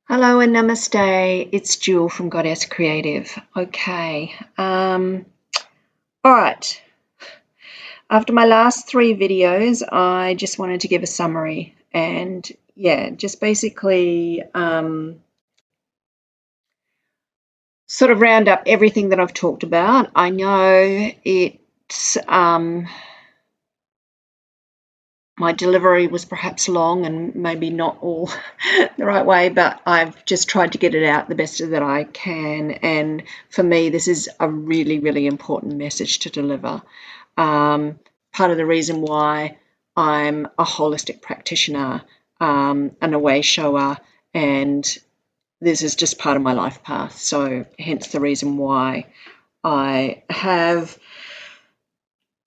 Hello and namaste. It's Jewel from Goddess Creative. Okay. All right. After my last three videos, I just wanted to give a summary and just basically sort of round up everything that I've talked about. I know it's my delivery was perhaps long and maybe not all the right way, but I've just tried to get it out the best that I can. And for me, this is a really, really important message to deliver. Part of the reason why I'm a holistic practitioner, an away shower, and this is just part of my life path. So hence the reason why I have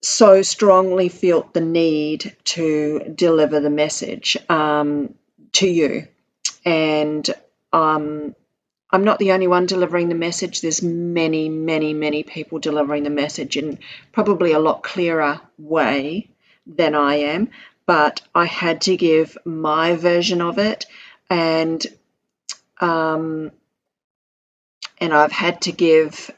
so strongly felt the need to deliver the message to you. And I'm not the only one delivering the message. There's many, many, many people delivering the message in probably a lot clearer way than I am. But I had to give my version of it, and I've had to give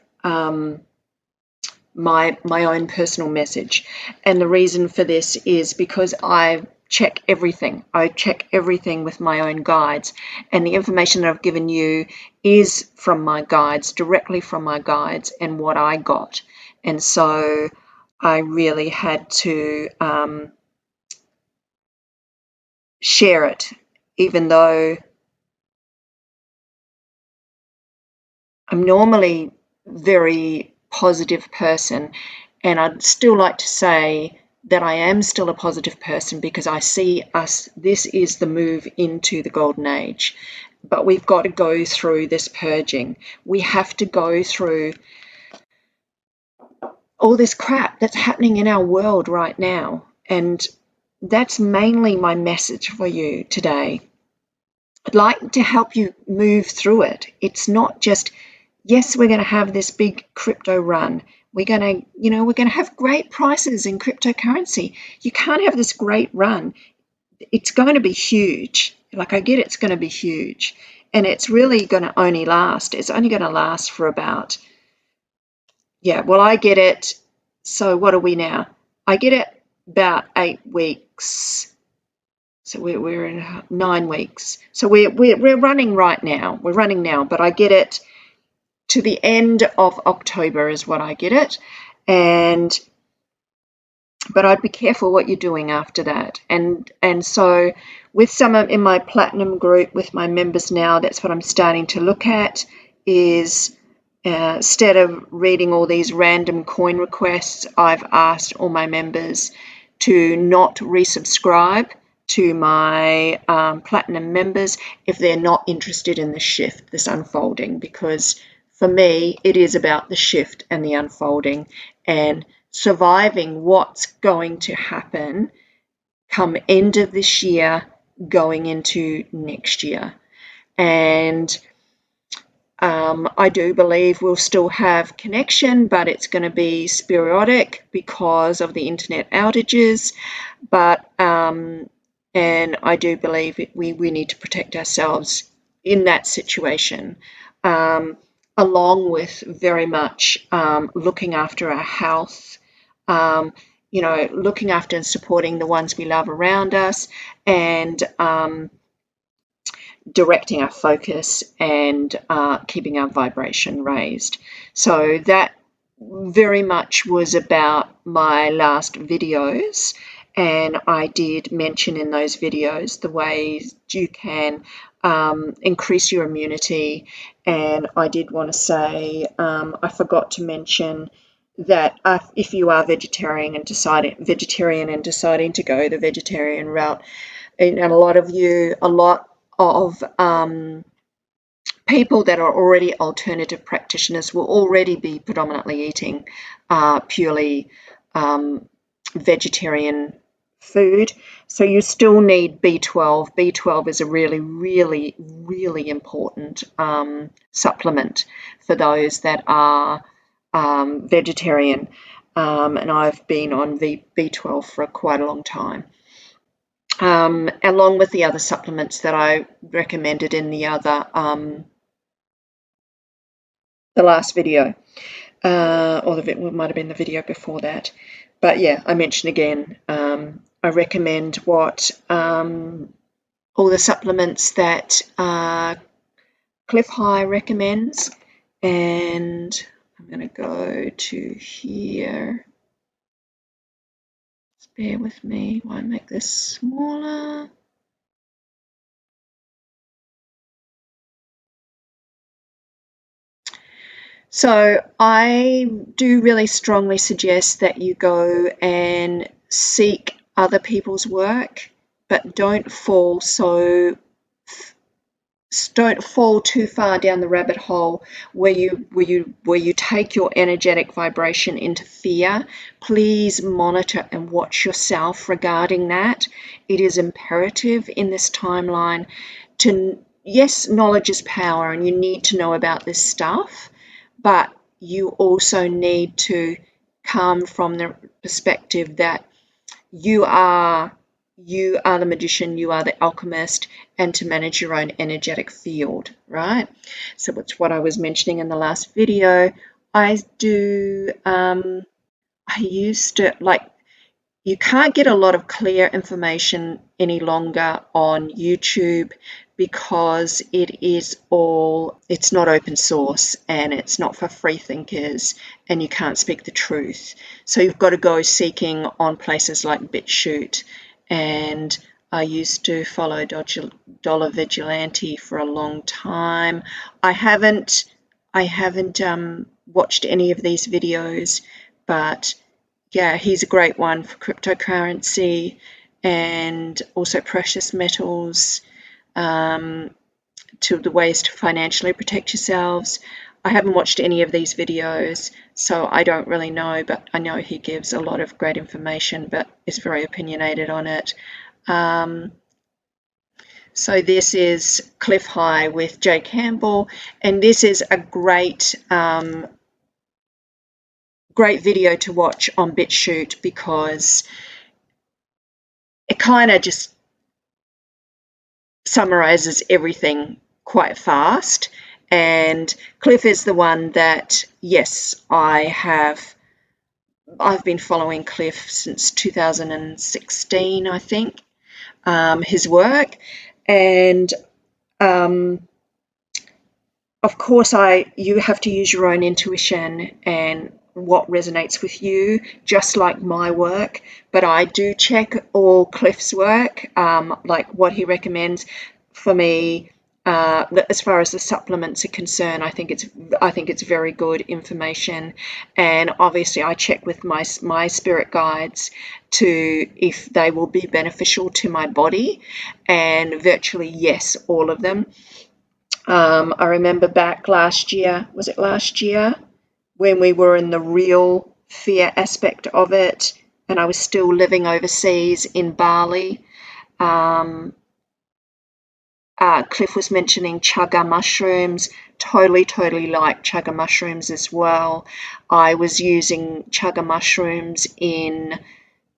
my own personal message. And the reason for this is because I check everything. I check everything with my own guides, and the information that I've given you is from my guides, directly from my guides and what I got. And so I really had to share it, even though I'm normally very positive person, and I'd still like to say that I am still a positive person because I see this is the move into the golden age. But we've got to go through this purging. We have to go through all this crap that's happening in our world right now. And that's mainly my message for you today. I'd like to help you move through it. It's not just, yes, we're going to have this big crypto run. We're going to have great prices in cryptocurrency. You can't have this great run. It's going to be huge. Like, I get it's going to be huge. And it's really going to only last. It's only going to last for about, I get it. So what are we now? I get it about 8 weeks. So we're in 9 weeks. So we're running right now. We're running now, but I get it to the end of October is what I get it. But I'd be careful what you're doing after that. And so with some of in my platinum group with my members now, that's what I'm starting to look at is instead of reading all these random coin requests, I've asked all my members to not resubscribe to my platinum members if they're not interested in the shift, this unfolding, because for me, it is about the shift and the unfolding and surviving what's going to happen come end of this year, going into next year. And I do believe we'll still have connection, but it's going to be sporadic because of the internet outages. But and I do believe we need to protect ourselves in that situation, along with very much looking after our health, looking after and supporting the ones we love around us, and directing our focus and keeping our vibration raised. So that very much was about my last videos, and I did mention in those videos the ways you can increase your immunity. And I did want to say, I forgot to mention that if you are vegetarian and deciding to go the vegetarian route, and a lot of people that are already alternative practitioners will already be predominantly eating purely vegetarian food. So you still need B12. B12 is a really, really, really important supplement for those that are vegetarian. And I've been on B12 for quite a long time. along with the other supplements that I recommended in the other the last video, or it might have been the video before that. But yeah, I mentioned again, I recommend what all the supplements that Cliff High recommends, and I'm going to go to here. Just bear with me while I make this smaller. So I do really strongly suggest that you go and seek other people's work, but don't fall too far down the rabbit hole where you take your energetic vibration into fear. Please monitor and watch yourself regarding that. It is imperative in this timeline to, yes, knowledge is power and you need to know about this stuff, but you also need to come from the perspective that you are the magician, you are the alchemist, and to manage your own energetic field, right? So it's what I was mentioning in the last video. I used to, like, you can't get a lot of clear information any longer on YouTube because it's not open source and it's not for free thinkers and you can't speak the truth. So you've got to go seeking on places like BitChute, and I used to follow Dollar Vigilante for a long time. I haven't watched any of these videos, but yeah, he's a great one for cryptocurrency and also precious metals, to the ways to financially protect yourselves. I haven't watched any of these videos, so I don't really know, but I know he gives a lot of great information, but is very opinionated on it. So this is Cliff High with Jay Campbell, and this is a great video to watch on BitChute because it kind of just summarizes everything quite fast. And Cliff is the one that, yes, I've been following Cliff since 2016, I think, his work. And of course, you have to use your own intuition and what resonates with you, just like my work. But I do check all Cliff's work, like what he recommends for me. As far as the supplements are concerned, I think it's very good information, and obviously I check with my spirit guides if they will be beneficial to my body, and virtually yes, all of them. I remember back last year, was it last year, when we were in the real fear aspect of it, and I was still living overseas in Bali. Cliff was mentioning chaga mushrooms. Totally like chaga mushrooms as well. I was using chaga mushrooms in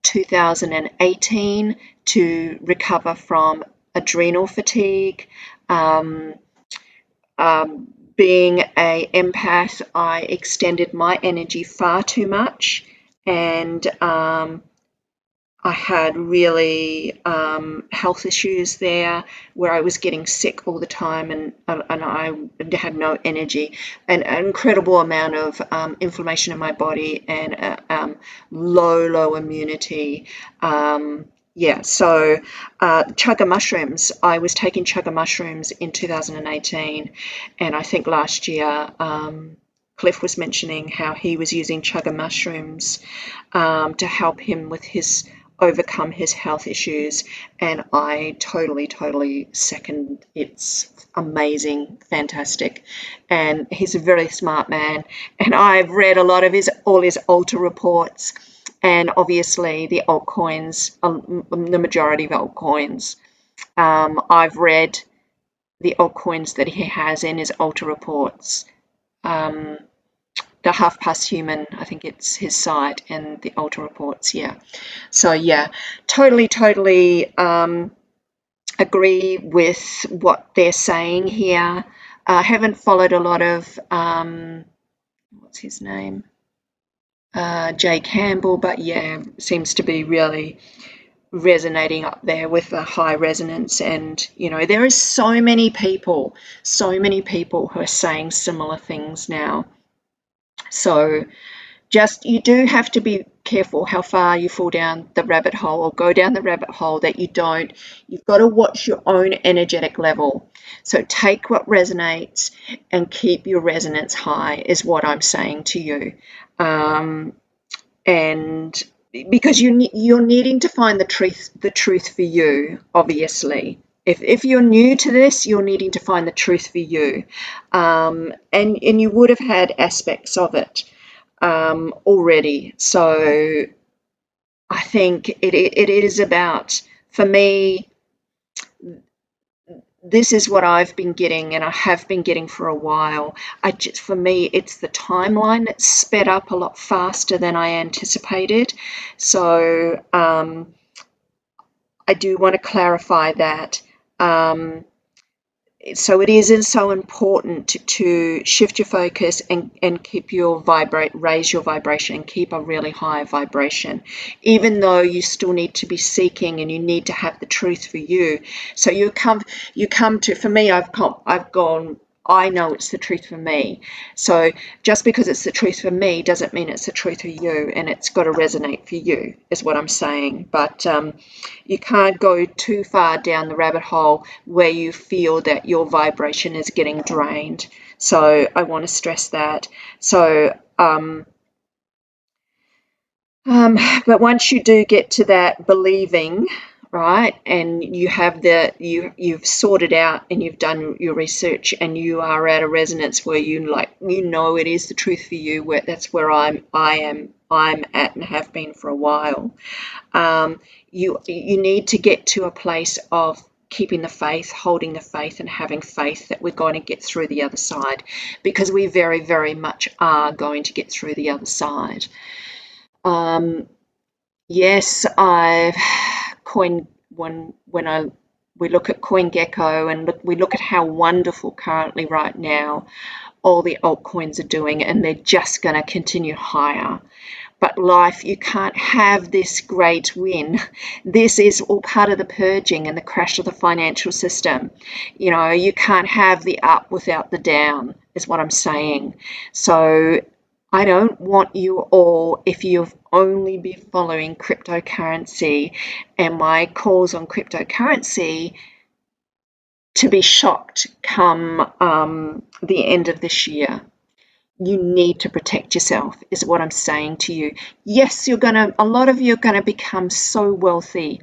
2018 to recover from adrenal fatigue. Being a empath, I extended my energy far too much, and I had really health issues there where I was getting sick all the time, and I had no energy, and an incredible amount of inflammation in my body, and low immunity. Yeah, so chaga mushrooms, I was taking chaga mushrooms in 2018, and I think last year Cliff was mentioning how he was using chaga mushrooms to help him with overcome his health issues, and I totally second. It's amazing, fantastic, and he's a very smart man, and I've read a lot of all his altar reports, and obviously the altcoins, the majority of altcoins. I've read the altcoins that he has in his altar reports. the Half Past Human, I think it's his site, and the Altar Reports. Yeah. So yeah, totally agree with what they're saying here. I haven't followed a lot of what's his name, Jay Campbell, but yeah, seems to be really resonating up there with a high resonance. And there is so many people who are saying similar things now. So just, you do have to be careful how far you fall down the rabbit hole, or go down the rabbit hole, that you've got to watch your own energetic level. So take what resonates and keep your resonance high, is what I'm saying to you. And because you're needing to find the truth for you, obviously. If you're new to this, you're needing to find the truth for you, and you would have had aspects of it already. So I think it is about, for me, this is what I've been getting, and I have been getting for a while. For me, it's the timeline that's sped up a lot faster than I anticipated. So I do want to clarify that. So it isn't so important to shift your focus and keep raise your vibration, and keep a really high vibration, even though you still need to be seeking, and you need to have the truth for you. So you come to, for me, I've gone, I know it's the truth for me. So just because it's the truth for me doesn't mean it's the truth for you, and it's got to resonate for you, is what I'm saying. But you can't go too far down the rabbit hole where you feel that your vibration is getting drained. So I want to stress that. So but once you do get to that believing, right, and you have you've sorted out, and you've done your research, and you are at a resonance where it is the truth for you, that's where I'm at, and have been for a while. You need to get to a place of keeping the faith, holding the faith, and having faith that we're going to get through the other side, because we very, very much are going to get through the other side. Yes, I've coined when we look at CoinGecko, and we look at how wonderful currently right now all the altcoins are doing, and they're just going to continue higher. But life, you can't have this great win. This is all part of the purging and the crash of the financial system. You can't have the up without the down, is what I'm saying. So I don't want you all, if you've only been following cryptocurrency and my calls on cryptocurrency, to be shocked come the end of this year. You need to protect yourself, is what I'm saying to you. Yes, a lot of you are going to become so wealthy,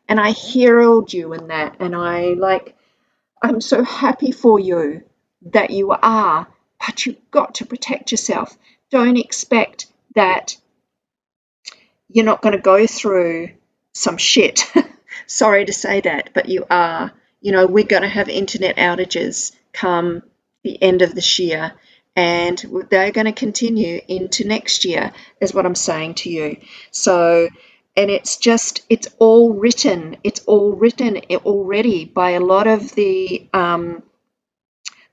and I herald you in that, and I'm so happy for you that you are, but you've got to protect yourself. Don't expect that you're not going to go through some shit. Sorry to say that, but you are. We're going to have internet outages come the end of this year, and they're going to continue into next year, is what I'm saying to you. So, and it's all written. It's all written already by a lot of the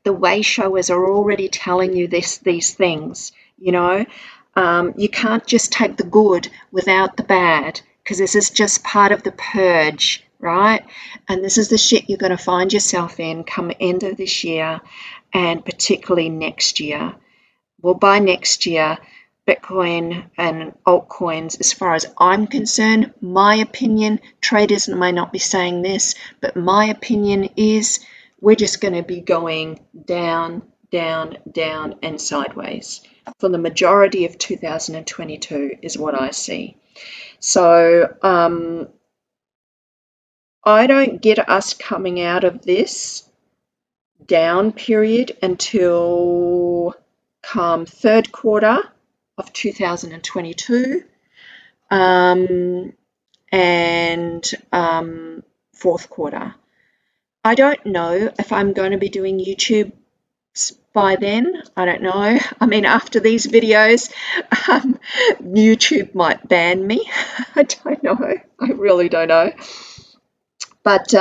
way showers are already telling you these things. You can't just take the good without the bad, because this is just part of the purge, right? And this is the shit you're going to find yourself in come end of this year, and particularly next year. Well, by next year, Bitcoin and altcoins, as far as I'm concerned, my opinion, traders may not be saying this, but my opinion is we're just going to be going down, down, down, and sideways for the majority of 2022, is what I see. So I don't get us coming out of this down period until come third quarter of 2022 and fourth quarter. I don't know if I'm going to be doing YouTube by then. I don't know. I mean, after these videos, YouTube might ban me. I don't know. I really don't know. But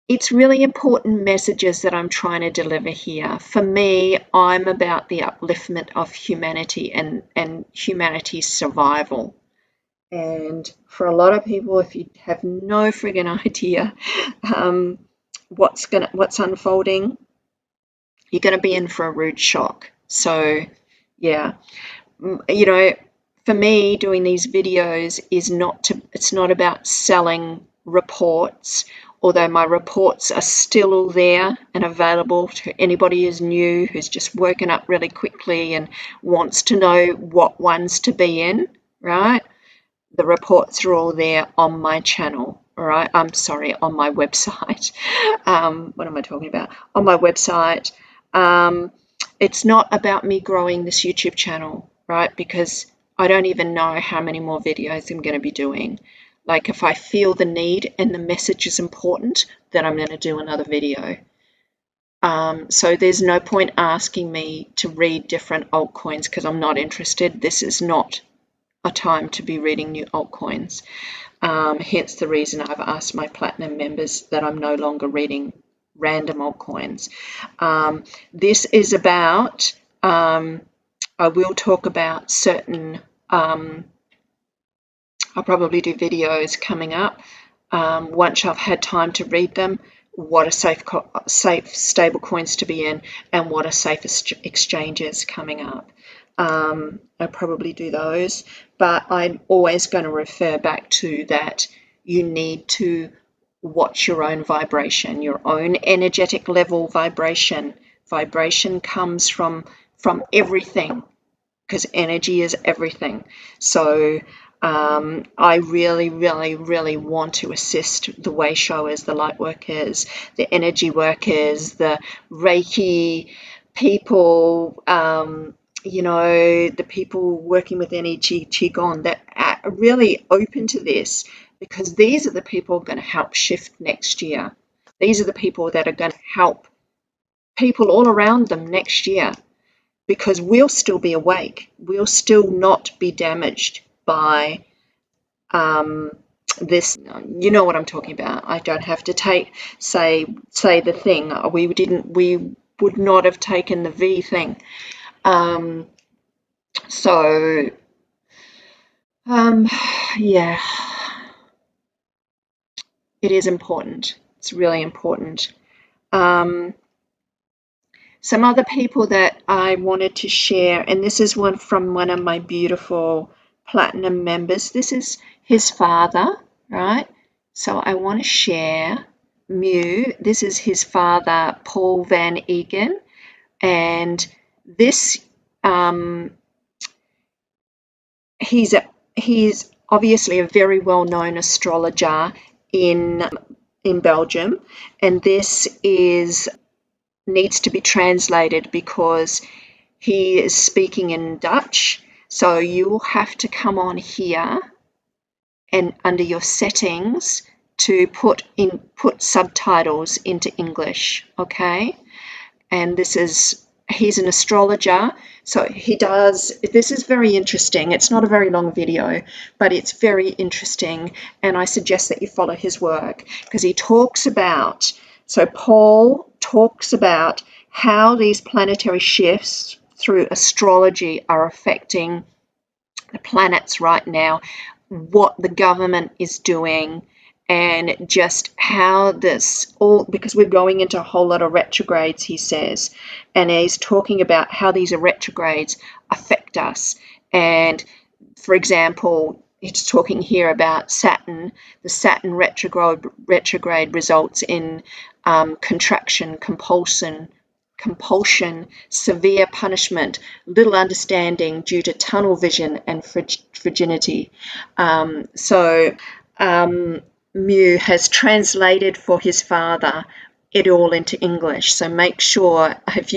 it's really important messages that I'm trying to deliver here. For me, I'm about the upliftment of humanity and humanity's survival. And for a lot of people, if you have no friggin' idea what's unfolding, you're going to be in for a rude shock. So, yeah, you know, for me, doing these videos is it's not about selling reports, although my reports are still all there and available to anybody who's new, who's just woken up really quickly and wants to know what ones to be in, right? The reports are all there on my channel, all right? I'm sorry, on my website. What am I talking about? On my website. It's not about me growing this YouTube channel, right? Because I don't even know how many more videos I'm going to be doing. Like, if I feel the need and the message is important, then I'm going to do another video. So there's no point asking me to read different altcoins because I'm not interested. This is not a time to be reading new altcoins. Hence the reason I've asked my platinum members that I'm no longer reading random altcoins. This is about, I will talk about certain, I'll probably do videos coming up once I've had time to read them, what are safe stable coins to be in and what are safe exchanges coming up. I'll probably do those, but I'm always going to refer back to that you need to watch your own vibration, your own energetic level vibration. Vibration comes from everything, because energy is everything. So I really, really, really want to assist the way showers, the light workers, the energy workers, the Reiki people, you know, the people working with energy Qigong that are really open to this, because these are the people going to help shift next year. These are the people that are going to help people all around them next year, because we'll still be awake. We'll still not be damaged by this. You know what I'm talking about. I don't have to say the thing. We would not have taken the V thing. Yeah, it is important. It's really important. Some other people that I wanted to share, and this is one from one of my beautiful platinum members. This is his father, right? So I want to share Mew. This is his father, Paul Van Egan, and this he's obviously a very well-known astrologer in Belgium, and this needs to be translated because he is speaking in Dutch. So you will have to come on here and under your settings to put subtitles into English, okay? And he's an astrologer, so this is very interesting. It's not a very long video, but it's very interesting, and I suggest that you follow his work, because Paul talks about how these planetary shifts through astrology are affecting the planets right now, what the government is doing, and just how this all, because we're going into a whole lot of retrogrades, he says, and he's talking about how these retrogrades affect us. And for example, it's talking here about Saturn. The Saturn retrograde results in contraction, compulsion, severe punishment, little understanding due to tunnel vision and frigidity. Mew has translated for his father it all into English. So make sure if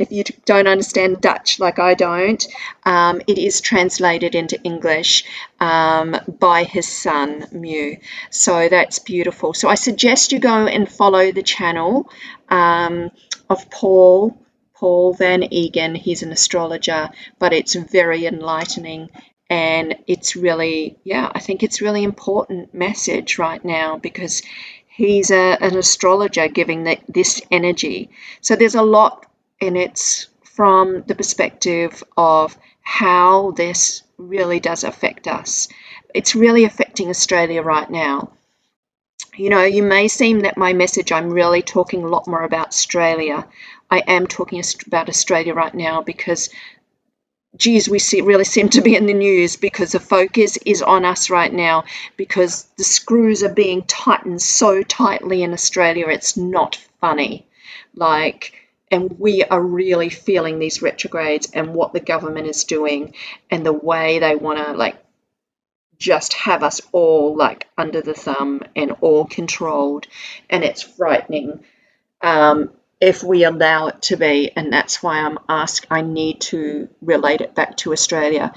if you don't understand Dutch like I don't, it is translated into English by his son, Mew. So that's beautiful. So I suggest you go and follow the channel of Paul Van Egan. He's an astrologer, but it's very enlightening. And it's really, yeah, I think it's really important message right now because he's an astrologer giving this energy. So there's a lot, and it's from the perspective of how this really does affect us. It's really affecting Australia right now. You know, you may seem that my message, I'm really talking a lot more about Australia. I am talking about Australia right now because geez, really seem to be in the news because the focus is on us right now because the screws are being tightened so tightly in Australia, it's not funny. Like, and we are really feeling these retrogrades and what the government is doing and the way they want to, like, just have us all, like, under the thumb and all controlled, and it's frightening. If we allow it to be, and that's why I need to relate it back to Australia.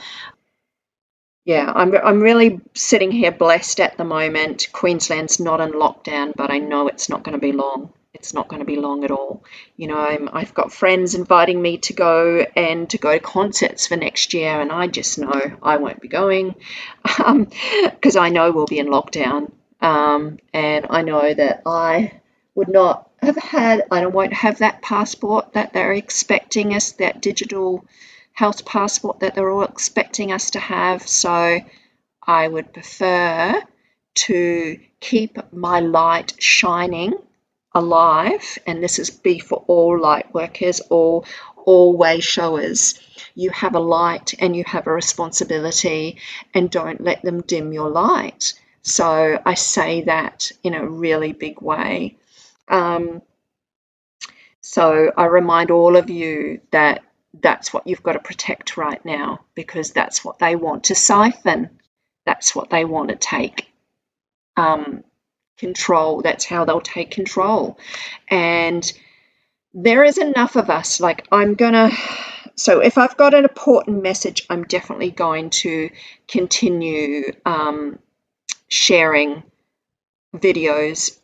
Yeah, I'm really sitting here blessed at the moment. Queensland's not in lockdown, but I know it's not going to be long. It's not going to be long at all. You know, I've got friends inviting me to go to concerts for next year, and I just know I won't be going because I know we'll be in lockdown. And I know that I would not have I won't have that passport that they're expecting us, that digital health passport that they're all expecting us to have. So I would prefer to keep my light shining alive, and this is be for all light workers, all way showers. You have a light and you have a responsibility, and don't let them dim your light. So I say that in a really big way. So I remind all of you that that's what you've got to protect right now, because that's what they want to siphon. That's what they want to take control. That's how they'll take control. And there is enough of us. Like, so if I've got an important message, I'm definitely going to continue sharing videos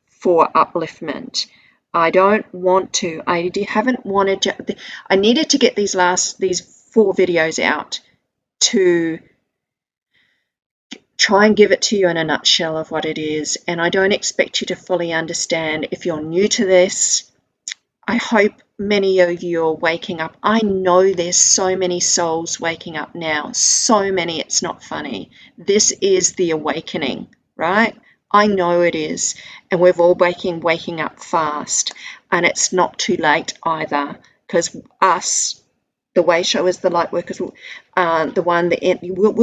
for upliftment. I don't want to. I haven't wanted to. I needed to get these 4 videos out to try and give it to you in a nutshell of what it is. And I don't expect you to fully understand. If you're new to this, I hope many of you are waking up. I know there's so many souls waking up now. So many, it's not funny. This is the awakening, right? I know it is. And we've all waking up fast. And it's not too late either, because us, the way showers, the light workers, we'll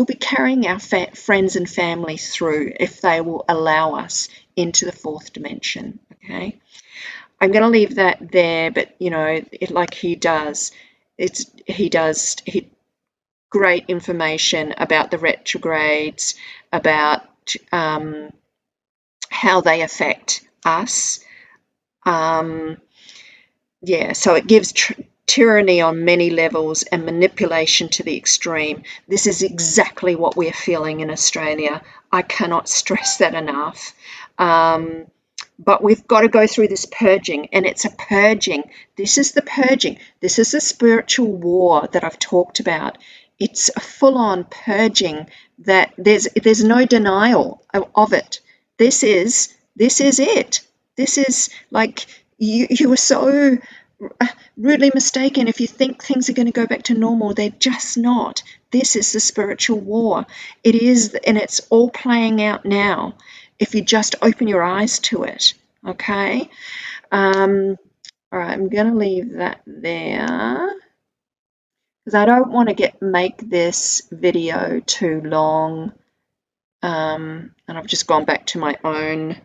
be carrying our friends and family through if they will allow us into the 4th dimension, okay? I'm going to leave that there, but, you know, like he does great information about the retrogrades, about how they affect us. Yeah, so it gives tyranny on many levels and manipulation to the extreme. This is exactly what we're feeling in Australia. I cannot stress that enough. But we've got to go through this purging, and it's a purging. This is the purging. This is the spiritual war that I've talked about. It's a full-on purging that there's no denial of it. This is it. This is like you were so rudely mistaken if you think things are going to go back to normal. They're just not. This is the spiritual war. It is, and it's all playing out now if you just open your eyes to it, okay? All right, I'm going to leave that there because I don't want to make this video too long. And I've just gone back to my own.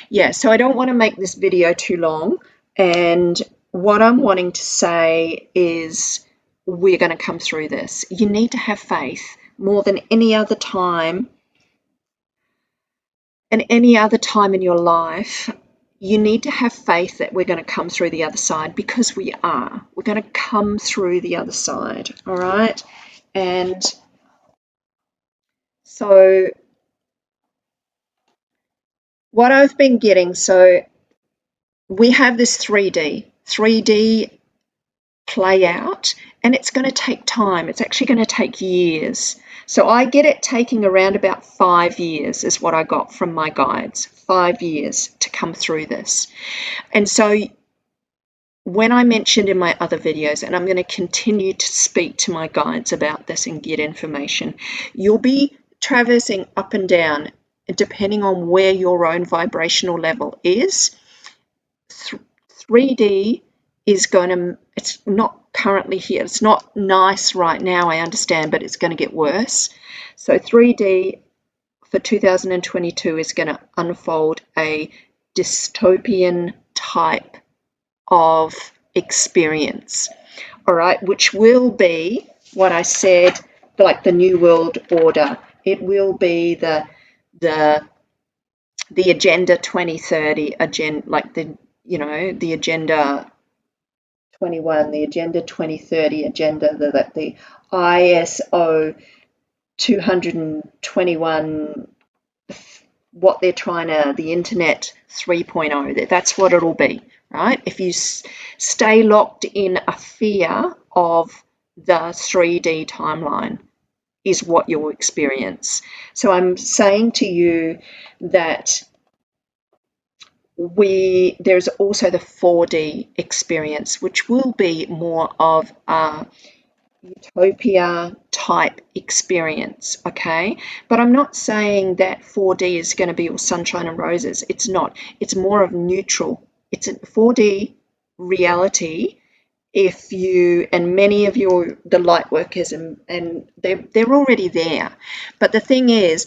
Yeah, so I don't want to make this video too long. And what I'm wanting to say is we're going to come through this. You need to have faith more than any other time. And any other time in your life, you need to have faith that we're going to come through the other side, because we are. We're going to come through the other side, all right? And so what I've been getting, so we have this 3D play out, and it's going to take time. It's actually going to take years. So I get it taking around about 5 years is what I got from my guides. 5 years to come through this. And so when I mentioned in my other videos, and I'm going to continue to speak to my guides about this and get information, you'll be traversing up and down depending on where your own vibrational level is. 3D is going to, it's not currently here. It's not nice right now, I understand, but it's going to get worse. So 3D for 2022 is going to unfold a dystopian type of experience, all right, which will be what I said, like the New World Order. It will be the Agenda 2030, like the, you know, the Agenda 21, the Agenda 2030 agenda, the ISO 221, what they're trying to, the Internet 3.0, that's what it'll be, right? If you stay locked in a fear of the 3D timeline, is what you'll experience. So I'm saying to you that there's also the 4D experience, which will be more of a utopia type experience, okay? But I'm not saying that 4D is going to be all sunshine and roses. It's not. It's more of neutral. It's a 4D reality. If you, and many of the light workers, and they're already there, but the thing is,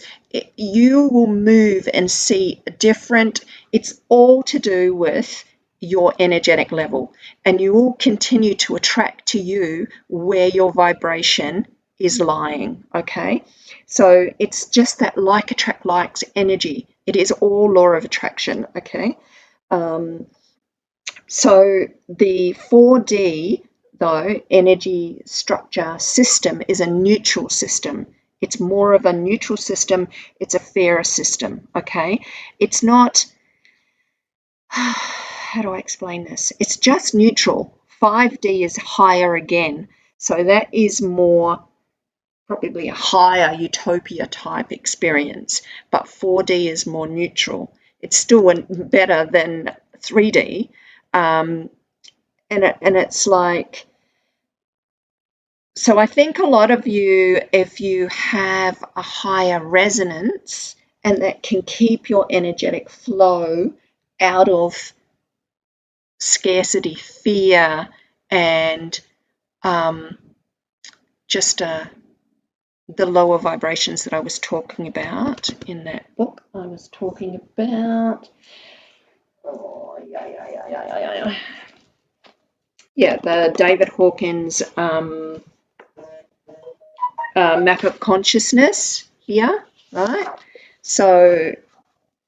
you will move and see different, it's all to do with your energetic level, and you will continue to attract to you where your vibration is lying, okay? So it's just that like attract likes energy. It is all law of attraction, okay? So the 4D, though, energy structure system is a neutral system. It's more of a neutral system. It's a fairer system, okay? It's not, how do I explain this? It's just neutral. 5D is higher again. So that is more, probably a higher utopia type experience, but 4D is more neutral. It's still better than 3D. And it's like, so I think a lot of you, if you have a higher resonance, and that can keep your energetic flow out of scarcity, fear, and just the lower vibrations that I was talking about in that book. I was talking about, yeah, the David Hawkins map of consciousness here, right? So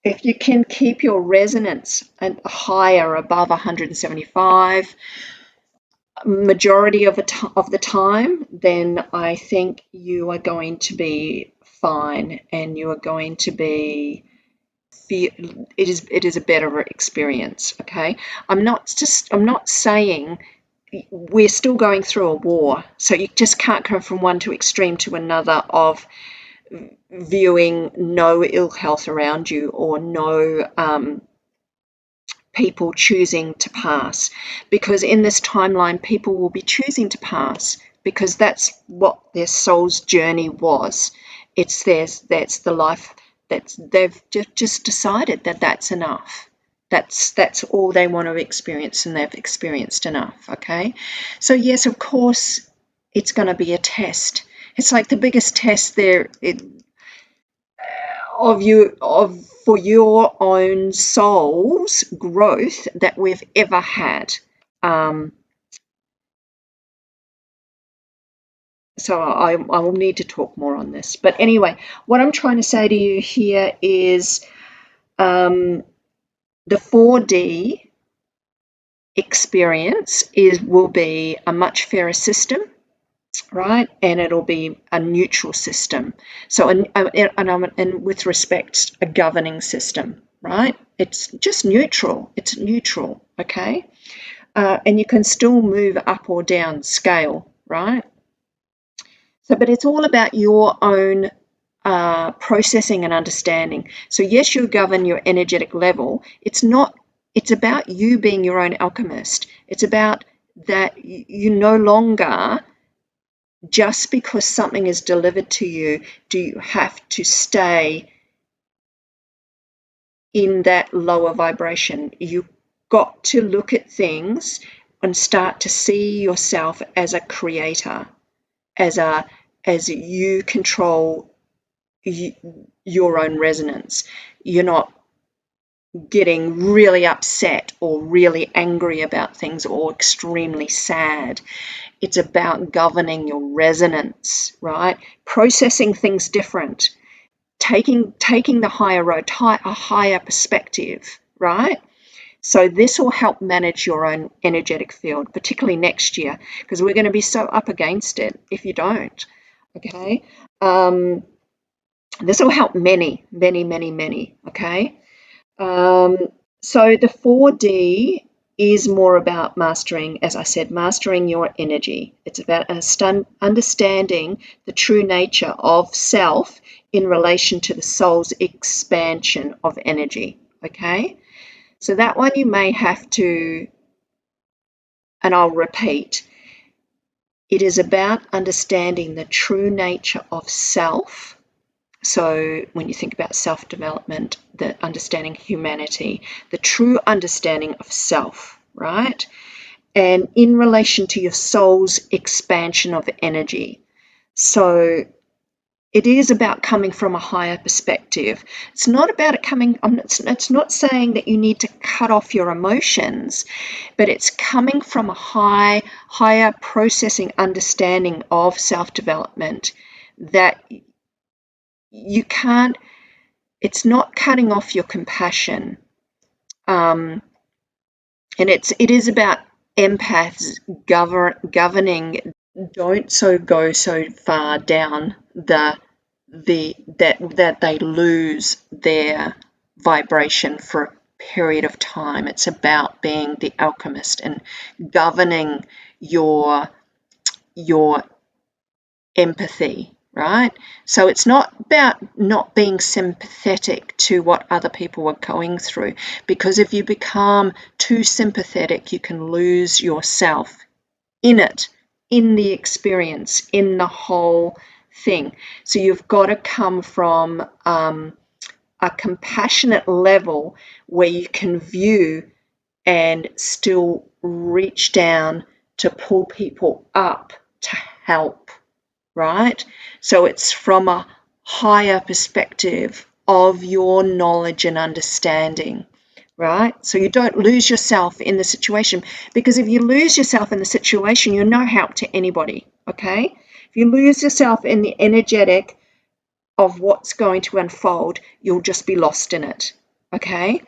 if you can keep your resonance higher, above 175, majority of the time, then I think you are going to be fine, and you are going to be, it is a better experience, okay? I'm not saying, we're still going through a war, so you just can't go from one extreme to another of viewing no ill health around you, or no people choosing to pass, because in this timeline people will be choosing to pass, because that's what their soul's journey was. It's theirs, that's the life, that's, they've just decided that that's enough. That's all they want to experience, and they've experienced enough, okay? So yes, of course it's going to be a test. It's like the biggest test there for your own soul's growth that we've ever had. So I will need to talk more on this. But anyway, what I'm trying to say to you here is The 4D experience will be a much fairer system, right? And it'll be a neutral system. So, and with respect, a governing system, right? It's just neutral. It's neutral, okay? And you can still move up or down scale, right? So, but it's all about your own processing and understanding. So, yes, you govern your energetic level. It's not. It's about you being your own alchemist. It's about that you no longer, just because something is delivered to you, do you have to stay in that lower vibration. You've got to look at things and start to see yourself as a creator, as you control your own resonance. You're not getting really upset or really angry about things or extremely sad. It's about governing your resonance, right? Processing things different, taking the higher road, a higher perspective, right? So this will help manage your own energetic field, particularly next year, because we're going to be so up against it if you don't. Okay. This will help many. Okay. So the 4D is more about mastering, as I said, mastering your energy. It's about understanding the true nature of self in relation to the soul's expansion of energy. Okay. So that one you may have to, and I'll repeat, it is about understanding the true nature of self. So when you think about self-development, the understanding humanity, the true understanding of self, right? And in relation to your soul's expansion of energy. So it is about coming from a higher perspective. It's not about it coming, it's not saying that you need to cut off your emotions, but it's coming from a higher processing understanding of self-development, that you can't, it's not cutting off your compassion. And it is about empaths governing. Don't go so far down that they lose their vibration for a period of time. It's about being the alchemist and governing your empathy, right? So it's not about not being sympathetic to what other people are going through, because if you become too sympathetic, you can lose yourself in it, in the experience, in the whole thing. So you've got to come from a compassionate level where you can view and still reach down to pull people up to help, right? So it's from a higher perspective of your knowledge and understanding, right? So you don't lose yourself in the situation, because if you lose yourself in the situation, you're no help to anybody, okay? If you lose yourself in the energetic of what's going to unfold, you'll just be lost in it, okay?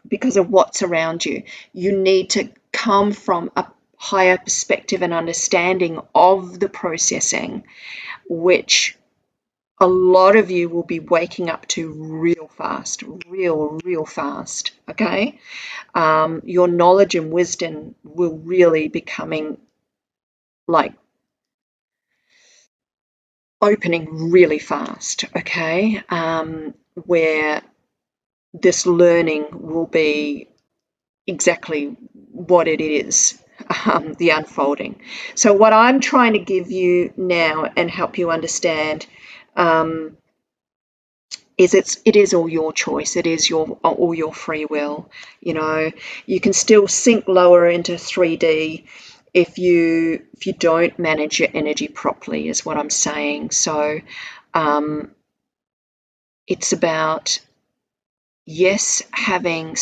Because of what's around you. You need to come from a higher perspective and understanding of the processing, which a lot of you will be waking up to real fast, real fast, okay? Your knowledge and wisdom will really be coming, like, opening really fast, okay? Where this learning will be exactly what it is, the unfolding. So what I'm trying to give you now and help you understand is it is all your choice. It is all your free will. You know, you can still sink lower into 3D if you don't manage your energy properly, is what I'm saying. So it's about, yes, having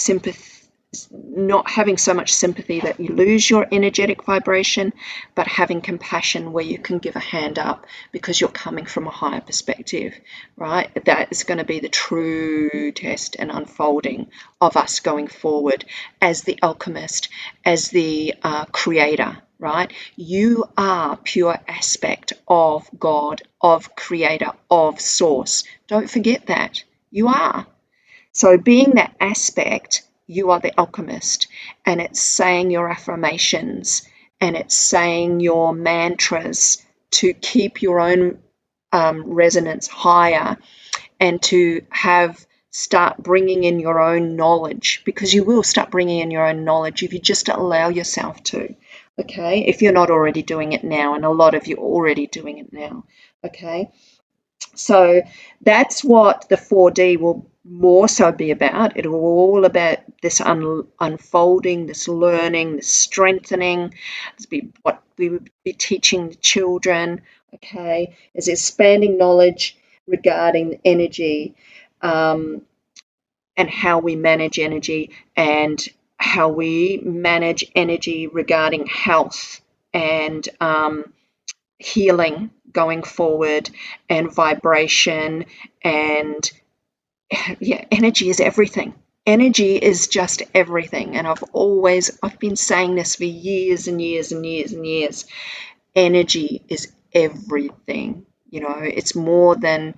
not having so much sympathy that you lose your energetic vibration, but having compassion where you can give a hand up because you're coming from a higher perspective, right? That is going to be the true test and unfolding of us going forward as the alchemist, as the creator, right? You are pure aspect of God, of creator, of source. Don't forget that. You are. So being that aspect, you are the alchemist, and it's saying your affirmations and it's saying your mantras to keep your own resonance higher and to start bringing in your own knowledge, because you will start bringing in your own knowledge if you just allow yourself to. Okay, if you're not already doing it now, and a lot of you are already doing it now. Okay, so that's what the 4D will more so be about. It will all about this unfolding, this learning, this strengthening. This be what we would be teaching the children. Okay, is expanding knowledge regarding energy, and how we manage energy, and how we manage energy regarding health and healing going forward, and vibration, and yeah, energy is everything. Energy is just everything. And I've been saying this for years and years and years and years. Energy is everything. It's more than,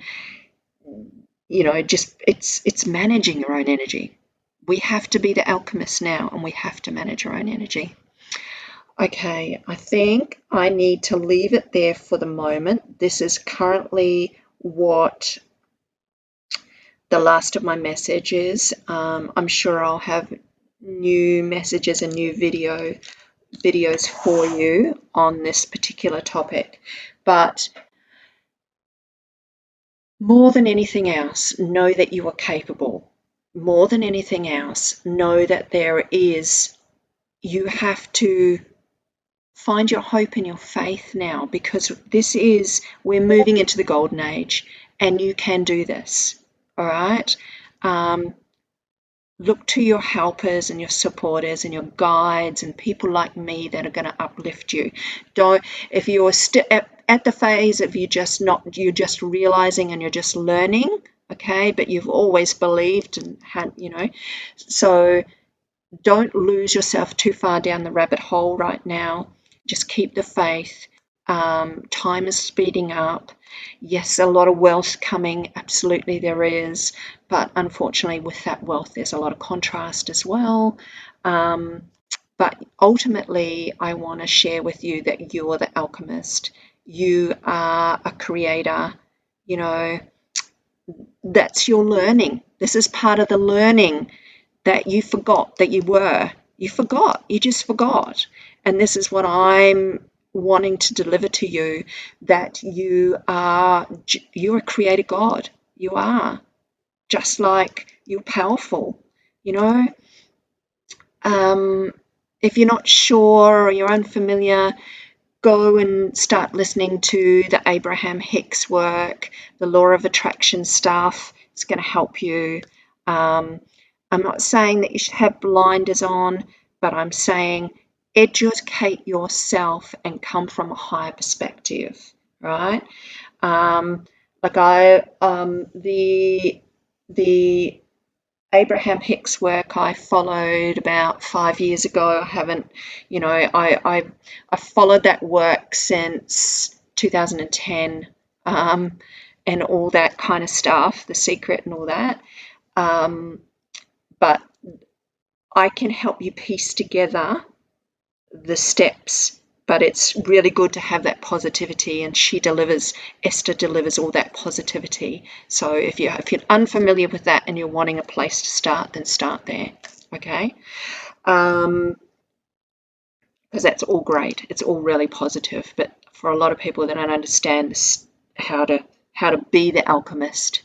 just it's managing your own energy. We have to be the alchemists now, and we have to manage our own energy. Okay, I think I need to leave it there for the moment. This is currently what the last of my messages. I'm sure I'll have new messages and new videos for you on this particular topic. But more than anything else, know that you are capable. More than anything else, know that you have to find your hope and your faith now, because we're moving into the golden age, and you can do this. All right. Look to your helpers and your supporters and your guides and people like me that are going to uplift you. If you're at the phase of you're just realizing and you're just learning, okay, but you've always believed and had, so don't lose yourself too far down the rabbit hole right now. Just keep the faith. Time is speeding up. Yes, a lot of wealth coming. Absolutely there is. But unfortunately, with that wealth, there's a lot of contrast as well. But ultimately, I want to share with you that you are the alchemist. You are a creator. That's your learning. This is part of the learning that you forgot that you were. You forgot. You just forgot. And this is what I'm wanting to deliver to you, that you're a creator God. You are. Just like you're powerful. If you're not sure or you're unfamiliar, go and start listening to the Abraham Hicks work, the law of attraction stuff. It's going to help you. I'm not saying that you should have blinders on, but I'm saying educate yourself and come from a higher perspective, right? The Abraham Hicks work I followed about 5 years ago. I haven't, I followed that work since 2010, and all that kind of stuff, The Secret and all that. But I can help you piece together the steps, but it's really good to have that positivity, and Esther delivers all that positivity. So if you're unfamiliar with that and you're wanting a place to start, then start there. Okay. Because that's all great. It's all really positive, but for a lot of people, they don't understand how to be the alchemist,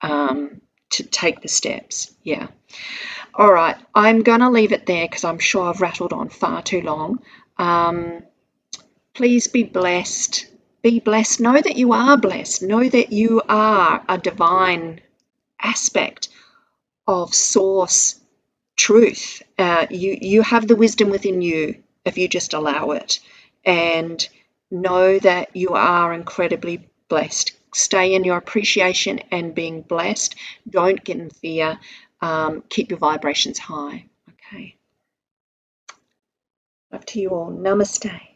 to take the steps. Yeah. All right, I'm going to leave it there because I'm sure I've rattled on far too long. Please be blessed. Be blessed. Know that you are blessed. Know that you are a divine aspect of source, truth. You have the wisdom within you if you just allow it, and know that you are incredibly blessed. Stay in your appreciation and being blessed. Don't get in fear. Keep your vibrations high. Okay. Love to you all. Namaste.